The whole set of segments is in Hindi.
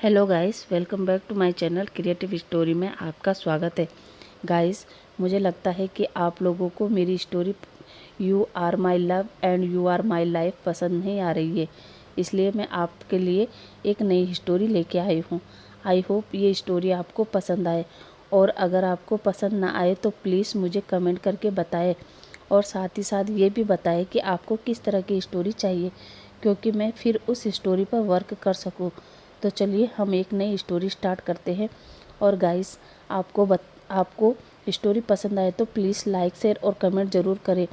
Hello guys, welcome back to my channel creative story में आपका स्वागत है। गाइस, मुझे लगता है कि आप लोगों को मेरी story you are my love and you are my life पसंद नहीं आ रही है, इसलिए मैं आपके लिए एक नई स्टोरी लेके आई हूँ। आई होप ये स्टोरी आपको पसंद आए, और अगर आपको पसंद ना आए तो प्लीज़ मुझे कमेंट करके बताएं, और साथ ही साथ ये भी बताएं कि आपको किस तरह की स्टोरी चाहिए, क्योंकि मैं फिर उस स्टोरी पर वर्क कर सकूँ। तो चलिए हम एक नई स्टोरी स्टार्ट करते हैं। और गाइस, आपको स्टोरी पसंद आए तो प्लीज़ लाइक शेयर और कमेंट ज़रूर करें।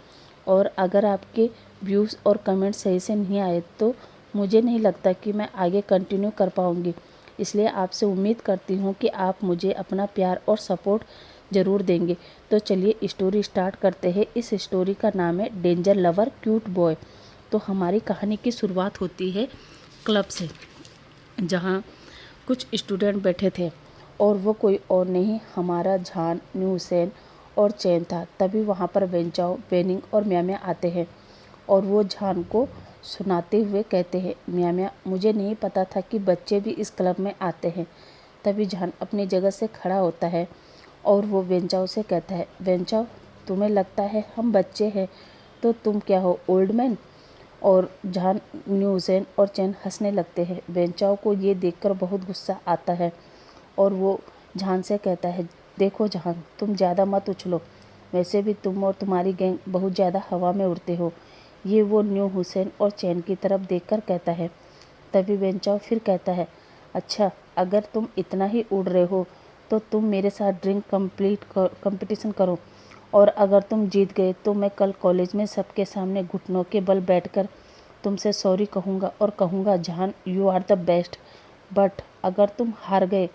और अगर आपके व्यूज़ और कमेंट सही से नहीं आए तो मुझे नहीं लगता कि मैं आगे कंटिन्यू कर पाऊँगी, इसलिए आपसे उम्मीद करती हूँ कि आप मुझे अपना प्यार और सपोर्ट ज़रूर देंगे। तो चलिए स्टोरी स्टार्ट करते हैं। इस स्टोरी का नाम है डेंजर लवर क्यूट बॉय। तो हमारी कहानी की शुरुआत होती है क्लब से, जहाँ कुछ स्टूडेंट बैठे थे, और वो कोई और नहीं हमारा झान, न्यूसेन और चैन था। तभी वहाँ पर वेंचाओ, बेनिंग और म्या म्या आते हैं, और वो झान को सुनाते हुए कहते हैं, म्या म्या, मुझे नहीं पता था कि बच्चे भी इस क्लब में आते हैं। तभी झान अपनी जगह से खड़ा होता है और वो वेंचाओ से कहता है, वेंचाओ, तुम्हें लगता है हम बच्चे हैं तो तुम क्या हो, ओल्ड मैन? और जहान, न्यूसेन और चैन हंसने लगते हैं। बेंचाओ को ये देखकर बहुत गुस्सा आता है, और वो जहान से कहता है, देखो जहान, तुम ज़्यादा मत उछलो, वैसे भी तुम और तुम्हारी गैंग बहुत ज़्यादा हवा में उड़ते हो। ये वो न्यू हुसैन और चैन की तरफ देखकर कहता है। तभी बेंचाओ फिर कहता है, अच्छा, अगर तुम इतना ही उड़ रहे हो तो तुम मेरे साथ ड्रिंक कंपटीशन करो, और अगर तुम जीत गए तो मैं कल कॉलेज में सबके सामने घुटनों के बल बैठकर तुमसे सॉरी कहूँगा और कहूँगा, जहान, you are the best. But अगर तुम हार गए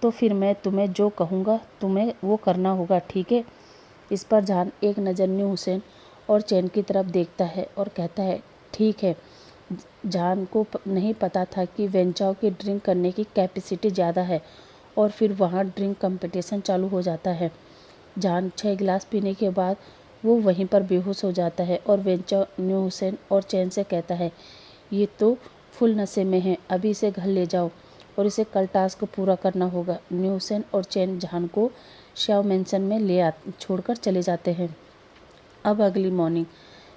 तो फिर मैं तुम्हें जो कहूँगा तुम्हें वो करना होगा, ठीक है? इस पर जहान एक नज़र न्यू हुसैन और चैन की तरफ देखता है और कहता है, ठीक है। जहान को नहीं पता था कि वेंचाओ की ड्रिंक करने की कैपेसिटी ज़्यादा है, और फिर वहाँ ड्रिंक कंपटीशन चालू हो जाता है। जहान 6 गिलास पीने के बाद वो वहीं पर बेहोश हो जाता है, और वेंचाओ न्यू हुसैन और चैन से कहता है, ये तो फुल नशे में है, अभी इसे घर ले जाओ और इसे कल टास्क पूरा करना होगा। न्यू हुसैन और चैन जहान को श्याव मेंशन में छोड़कर चले जाते हैं। अब अगली मॉर्निंग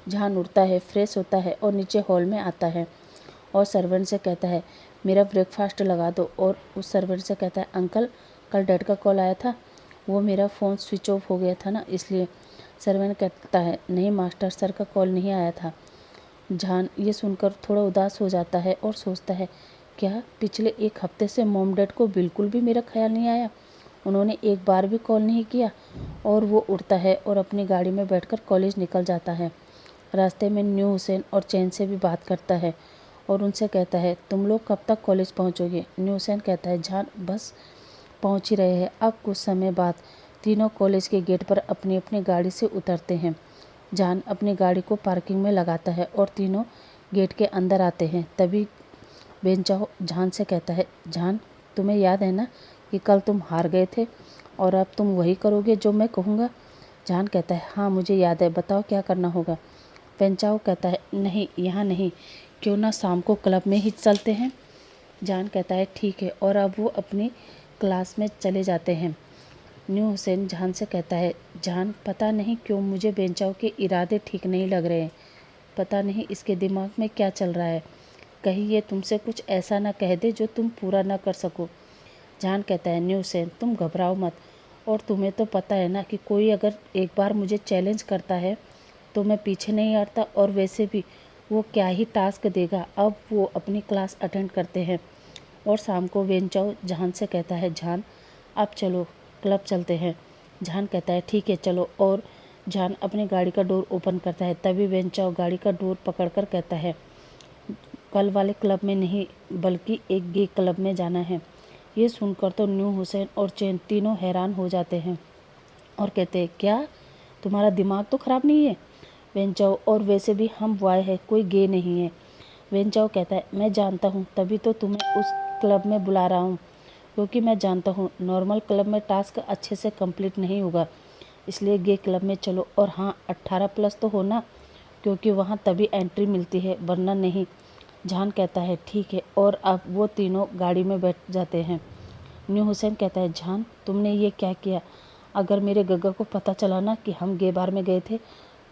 जहान उठता है, फ्रेश होता है और नीचे हॉल में आता है, और सर्वेंट से कहता है, मेरा ब्रेकफास्ट लगा दो। और उस सर्वेंट से कहता है, अंकल, कल डैड का कॉल आया था, वो मेरा फ़ोन स्विच ऑफ हो गया था ना, इसलिए। सर्वेंट कहता है, नहीं मास्टर, सर का कॉल नहीं आया था। जहान ये सुनकर थोड़ा उदास हो जाता है और सोचता है, क्या पिछले एक हफ्ते से मॉम डैड को बिल्कुल भी मेरा ख्याल नहीं आया? उन्होंने एक बार भी कॉल नहीं किया। और वो उड़ता है और अपनी गाड़ी में बैठकर कॉलेज निकल जाता है। रास्ते में न्यू हुसैन और चैन से भी बात करता है, और उनसे कहता है, तुम लोग कब तक कॉलेज पहुंचोगे? न्यू हुसैन कहता है, जान, बस पहुंच ही रहे हैं। अब कुछ समय बाद तीनों कॉलेज के गेट पर अपनी अपनी गाड़ी से उतरते हैं। जान अपनी गाड़ी को पार्किंग में लगाता है और तीनों गेट के अंदर आते हैं। तभी बेंचाओ जान से कहता है, जान, तुम्हें याद है ना कि कल तुम हार गए थे, और अब तुम वही करोगे जो मैं कहूँगा? जान कहता है, हाँ मुझे याद है, बताओ क्या करना होगा? बेंचाओ कहता है, नहीं, यहाँ नहीं, क्यों ना शाम को क्लब में ही चलते हैं? जान कहता है, ठीक है, और अब वो अपनी क्लास में चले जाते हैं। न्यू हुसैन जान से कहता है, जान, पता नहीं क्यों मुझे बेंचाओ के इरादे ठीक नहीं लग रहे हैं। पता नहीं इसके दिमाग में क्या चल रहा है, कहीं ये तुमसे कुछ ऐसा ना कह दे जो तुम पूरा ना कर सको। जान कहता है, न्यू हुसैन, तुम घबराओ मत, और तुम्हें तो पता है ना कि कोई अगर एक बार मुझे चैलेंज करता है तो मैं पीछे नहीं हटता, और वैसे भी वो क्या ही टास्क देगा। अब वो अपनी क्लास अटेंड करते हैं, और शाम को वेंचाओ जहान से कहता है, जान, अब चलो क्लब चलते हैं। जान कहता है, ठीक है, चलो। और जान अपनी गाड़ी का डोर ओपन करता है। तभी वेंचाओ गाड़ी का डोर पकड़कर कहता है, कल वाले क्लब में नहीं, बल्कि एक गे क्लब में जाना है। ये सुनकर तो न्यू हुसैन और चैन तीनों हैरान हो जाते हैं और कहते हैं, क्या तुम्हारा दिमाग तो ख़राब नहीं है? वेंचाओ, और वैसे भी हम बॉय है, कोई गे नहीं है। वेंचाओ कहता है, मैं जानता हूँ, तभी तो तुम्हें उस क्लब में बुला रहा हूँ, क्योंकि मैं जानता हूँ नॉर्मल क्लब में टास्क अच्छे से कंप्लीट नहीं होगा, इसलिए गे क्लब में चलो। और हाँ, 18+ तो होना, क्योंकि वहाँ तभी एंट्री मिलती है, वरना नहीं। जहान कहता है ठीक है, और अब वो तीनों गाड़ी में बैठ जाते हैं। न्यू हुसैन कहता है जहान तुमने ये क्या किया? अगर मेरे गग्गा को पता चला ना कि हम गे बार में गए थे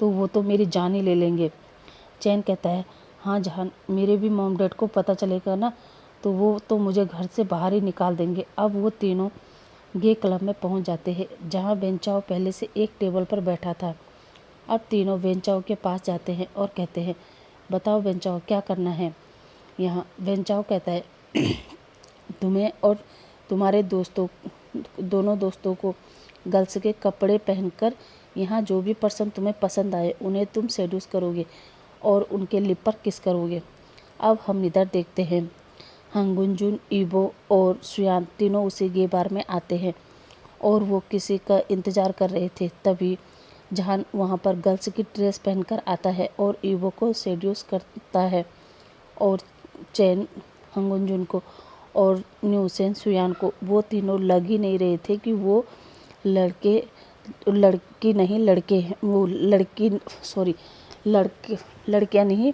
तो वो तो मेरी जान ही ले लेंगे। चैन कहता है हाँ जहान, मेरे भी मॉम डैड को पता चलेगा ना तो वो तो मुझे घर से बाहर ही निकाल देंगे। अब वो तीनों गे क्लब में पहुंच जाते हैं जहां वेंचाओ पहले से एक टेबल पर बैठा था। अब तीनों वेंचाओ के पास जाते हैं और कहते हैं बताओ वेंचाओ क्या करना है यहाँ। वेंचाओ कहता है तुम्हें और तुम्हारे दोनों दोस्तों को गर्ल्स के कपड़े पहनकर यहाँ जो भी पर्सन तुम्हें पसंद आए उन्हें तुम सेड्यूस करोगे और उनके लिप पर किस करोगे। अब हम इधर देखते हैं हंगुंजुन, ईबो और सुयान तीनों उसी गे बार में आते हैं और वो किसी का इंतज़ार कर रहे थे। तभी जहान वहाँ पर गर्ल्स की ड्रेस पहनकर आता है और ईबो को सेड्यूस करता है और चैन हंगुंजुन को और न्यूसेन सुयान को। वो तीनों लग ही नहीं रहे थे कि वो लड़की नहीं लड़के हैं, वो लड़कियां नहीं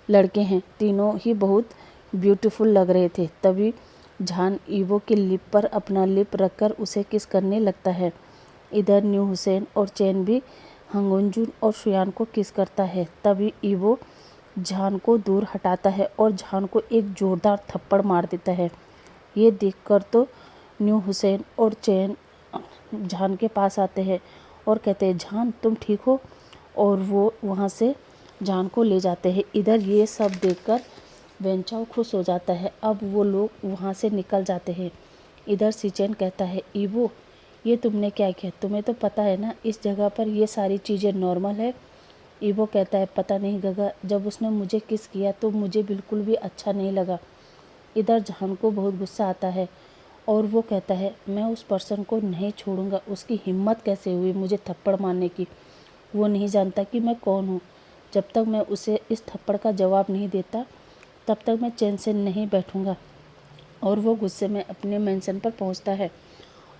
लड़के हैं। तीनों ही बहुत ब्यूटीफुल लग रहे थे। तभी जहान ईवो के लिप पर अपना लिप रखकर उसे किस करने लगता है। इधर न्यू हुसैन और चैन भी हंगुंजुन और सुयान को किस करता है। तभी ईवो जहान को दूर हटाता है और जहान को एक जोरदार थप्पड़ मार देता है। ये देखकर तो न्यू हुसैन और चैन जहान के पास आते हैं और कहते हैं जहान तुम ठीक हो, और वो वहाँ से जहान को ले जाते हैं। इधर ये सब देखकर वेंचाओ खुश हो जाता है। अब वो लोग वहाँ से निकल जाते हैं। इधर सिचेन कहता है ईवो ये तुमने क्या किया? तुम्हें तो पता है ना इस जगह पर ये सारी चीज़ें नॉर्मल है। ईवो कहता है पता नहीं गगा, जब उसने मुझे किस किया तो मुझे बिल्कुल भी अच्छा नहीं लगा। इधर जहान को बहुत गुस्सा आता है और वो कहता है मैं उस पर्सन को नहीं छोड़ूंगा। उसकी हिम्मत कैसे हुई मुझे थप्पड़ मारने की? वो नहीं जानता कि मैं कौन हूँ। जब तक मैं उसे इस थप्पड़ का जवाब नहीं देता तब तक मैं चैन से नहीं बैठूंगा। और वो गुस्से में अपने मेंशन पर पहुंचता है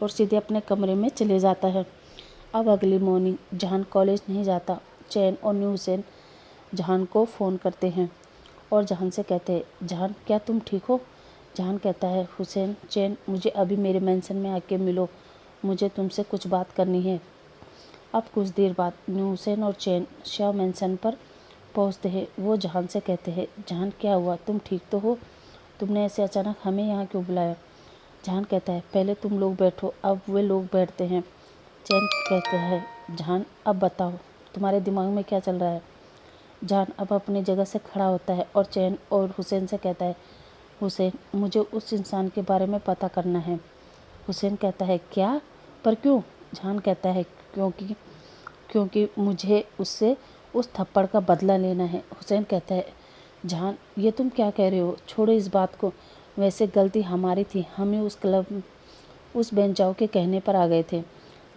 और सीधे अपने कमरे में चले जाता है। अब अगली मॉर्निंग जहान कॉलेज नहीं जाता। चैन और न्यू हुसैन जहान को फ़ोन करते हैं और जहान से कहते हैं जहान क्या तुम ठीक हो? जहान कहता है हुसैन चैन मुझे अभी मेरे मेंशन में आके मिलो, मुझे तुमसे कुछ बात करनी है। अब कुछ देर बाद न्यू हुसैन और चैन शाह मेंशन पर पहुंचते हैं। वो जहान से कहते हैं जहान क्या हुआ, तुम ठीक तो हो? तुमने ऐसे अचानक हमें यहाँ क्यों बुलाया? जहान कहता है पहले तुम लोग बैठो। अब वे लोग बैठते हैं। चैन कहते हैं जहान अब बताओ तुम्हारे दिमाग में क्या चल रहा है। जहान अब अपनी जगह से खड़ा होता है और चैन और हुसैन से कहता है हुसैन मुझे उस इंसान के बारे में पता करना है। हुसैन कहता है क्या, पर क्यों? जहान कहता है क्योंकि मुझे उससे उस थप्पड़ का बदला लेना है। हुसैन कहता है जहान ये तुम क्या कह रहे हो? छोड़ो इस बात को, वैसे गलती हमारी थी, हमें उस बेंचाओ के कहने पर आ गए थे।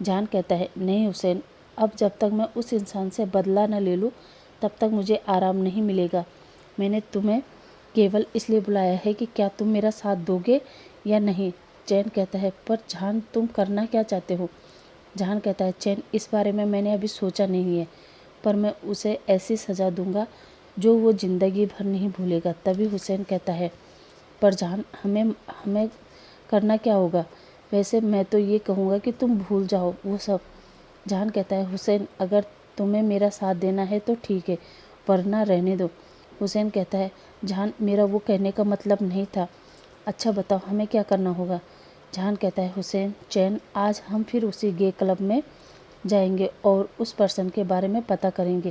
जहान कहता है नहीं हुसैन, अब जब तक मैं उस इंसान से बदला न ले लूँ तब तक मुझे आराम नहीं मिलेगा। मैंने तुम्हें केवल इसलिए बुलाया है कि क्या तुम मेरा साथ दोगे या नहीं। चैन कहता है पर जहान तुम करना क्या चाहते हो? जहान कहता है चैन इस बारे में मैंने अभी सोचा नहीं है, पर मैं उसे ऐसी सज़ा दूंगा जो वो ज़िंदगी भर नहीं भूलेगा। तभी हुसैन कहता है पर जहान हमें करना क्या होगा? वैसे मैं तो ये कहूँगा कि तुम भूल जाओ वो सब। जहान कहता है हुसैन अगर तुम्हें मेरा साथ देना है तो ठीक है, वरना रहने दो। हुसैन कहता है जहान मेरा वो कहने का मतलब नहीं था। अच्छा बताओ हमें क्या करना होगा। जहान कहता है हुसैन चैन आज हम फिर उसी गे क्लब में जाएंगे और उस पर्सन के बारे में पता करेंगे,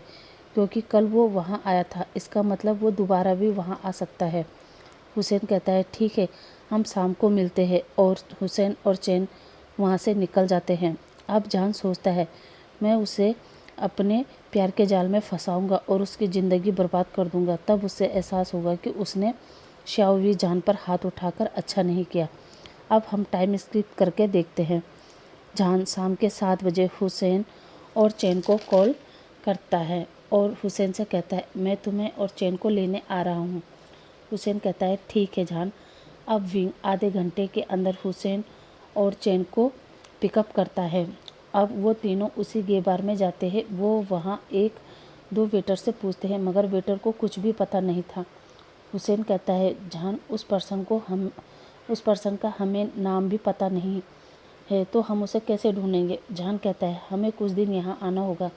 क्योंकि कल वो वहाँ आया था, इसका मतलब वो दोबारा भी वहाँ आ सकता है। हुसैन कहता है ठीक है, हम शाम को मिलते हैं। और हुसैन और चैन वहाँ से निकल जाते हैं। अब जहान सोचता है मैं उसे अपने प्यार के जाल में फंसाऊंगा और उसकी ज़िंदगी बर्बाद कर दूंगा। तब उसे एहसास होगा कि उसने शाओवी जान पर हाथ उठाकर अच्छा नहीं किया। अब हम टाइम स्किप करके देखते हैं। जहान शाम के 7 बजे हुसैन और चैन को कॉल करता है और हुसैन से कहता है मैं तुम्हें और चैन को लेने आ रहा हूँ। हुसैन कहता है ठीक है जहान। अब विंग आधे घंटे के अंदर हुसैन और चैन को पिकअप करता है। अब वो तीनों उसी गे बार में जाते हैं। वो वहाँ एक दो वेटर से पूछते हैं मगर वेटर को कुछ भी पता नहीं था। हुसैन कहता है जहान उस पर्सन का हमें नाम भी पता नहीं है तो हम उसे कैसे ढूंढेंगे। जहान कहता है हमें कुछ दिन यहाँ आना होगा,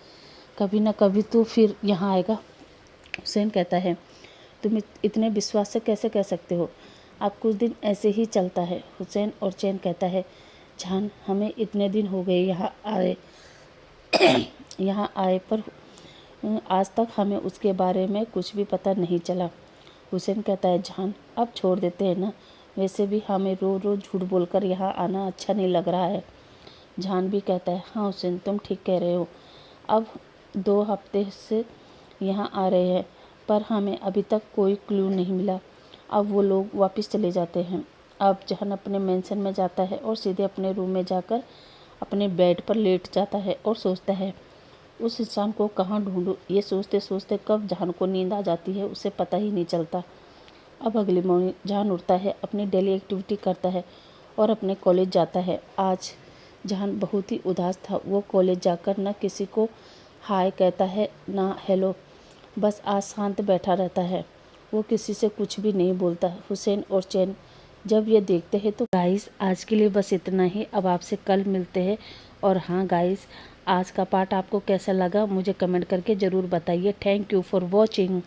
कभी ना कभी तो फिर यहाँ आएगा। हुसैन कहता है तुम इतने विश्वास से कैसे कह सकते हो, अब कुछ दिन ऐसे ही चलता है। हुसैन और चैन कहता है जहान हमें इतने दिन हो गए यहाँ आए पर आज तक हमें उसके बारे में कुछ भी पता नहीं चला। हुसैन कहता है जहान अब छोड़ देते हैं ना, वैसे भी हमें रोज़ रोज़ झूठ बोलकर यहाँ आना अच्छा नहीं लग रहा है। जहान भी कहता है हाँ हुसैन तुम ठीक कह रहे हो, अब 2 हफ्ते से यहाँ आ रहे हैं पर हमें अभी तक कोई क्लू नहीं मिला। अब वो लोग वापस चले जाते हैं। अब जहान अपने मेंशन में जाता है और सीधे अपने रूम में जाकर अपने बेड पर लेट जाता है और सोचता है उस इंसान को कहाँ ढूंढूं। ये सोचते सोचते कब जहान को नींद आ जाती है उसे पता ही नहीं चलता। अब अगली मॉर्निंग जहान उठता है, अपनी डेली एक्टिविटी करता है और अपने कॉलेज जाता है। आज जहान बहुत ही उदास था। वो कॉलेज जाकर ना किसी को हाय कहता है ना हेलो, बस आज शांत बैठा रहता है। वो किसी से कुछ भी नहीं बोलता। हुसैन और चैन जब ये देखते हैं तो गाइस आज के लिए बस इतना ही। अब आपसे कल मिलते हैं। और हाँ गाइस, आज का पार्ट आपको कैसा लगा मुझे कमेंट करके ज़रूर बताइए। Thank you for watching.